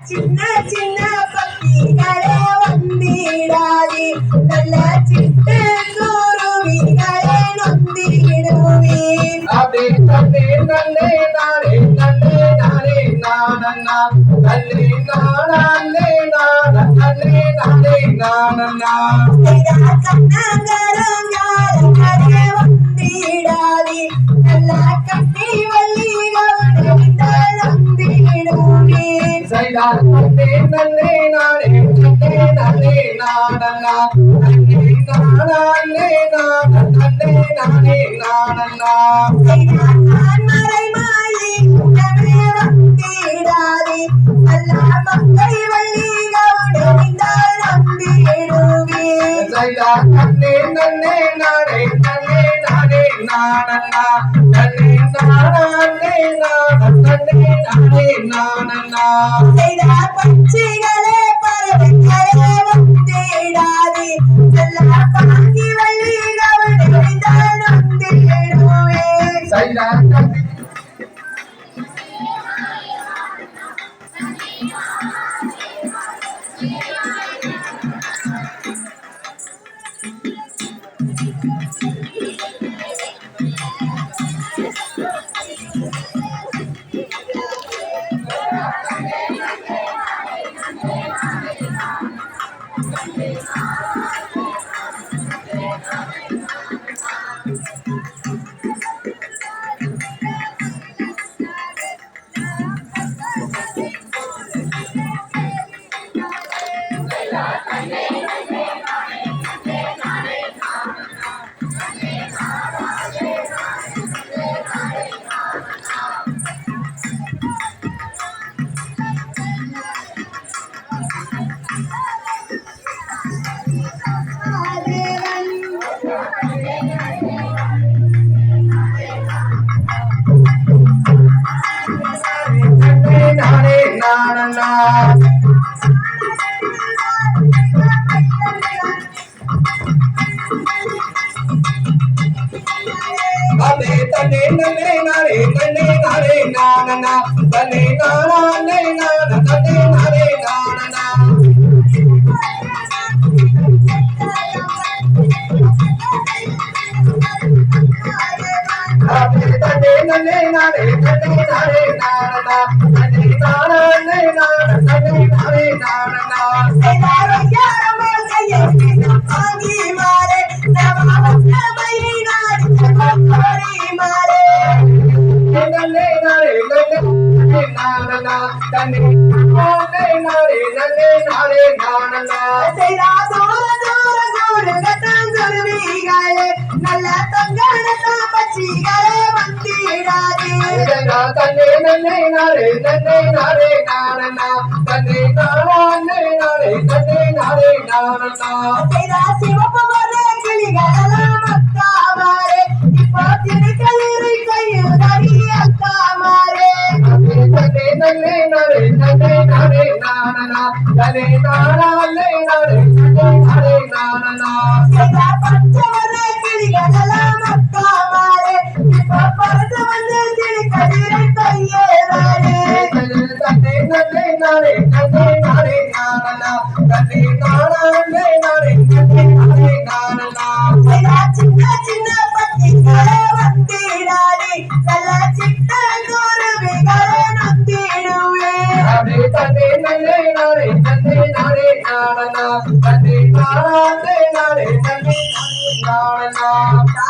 சின்ன சின்ன பக்கிகளே வந்திடாதே நல்ல சிட்டு குருவிகளே நொந்திடுவேன் அதே தன்னே நன்னே நானே நன்னே நானே நானண்ணா நன்னே நானே நான நன்னே நானே நானண்ணா கண்ணங்களும் யாரே வந்திடாதே நல்ல கட்டி வள்ளிகள் நொந்திடுவேன் நன்னே நன்னே நானே நன்னே நானே நானண்ணா நன்னே நானே நான நன்னே நானே நானண்ணா மறை மாலை வந்திடாதே நல்ல மங்கை வள்ளிகள் நொந்திடுவேன் நன்னே நன்னே நானே நன்னே நானே நானண்ணா நன்னே நானே நான நன்னே நானே நானண்ணா பட்சிகளே பறவைகளே வந்திடாதே நல்ல பாங்கி வள்ளிகள் நொந்திடுவேன் நானே நானண்ணா அதே தன்னே நன்னே நானே நன்னே நானே நானண்ணா தன்னே நானே நான தன்னே நானே நானண்ணா அதே தன்னே நன்னே நானே நன்னே நானே நானண்ணா தன்னே நானே நான தன்னே நானே நானண்ணா நன்னே நானே நன்னே நானண்ணா தன்னே நானே நானே நன்னே நானே நானண்ணா நல்ல தொங்கடத்த பச்சிகளே வந்திடாதே தன்னே நன்னே நானே நன்னே நானே நானண்ணா தன்னே நானே நானே நன்னே நானே நானண்ணா சிவப்பு வர கிளிகளெல்லாம் அக்காமாரே இப்போ திருக்கலிரை கையில் அக்காமாரே தன்னே நன்னே நானே நன்னே நானே நானண்ணா தன்னே நானே நானே நன்னே நானே நானண்ணா பச்சை வர கிளிகளெல்லாம் அக்காமாரே இப்போ பறந்து வந்து திருக்கலிரை கையேறாரே தன்னே நன்னே நானே நன்னே நானே நானண்ணா தன்னே நானே நானே நன்னே நானே நானண்ணா சின்ன சின்ன பத்திகளே வந்திடாதே நல்ல சிட்ட குருவிகளே நொந்திடுவேன் அதே தன்னே நன்னே நானே நன்னே நானே நானண்ணா தன்னே நானே நானே நன்னே நானே நானண்ணா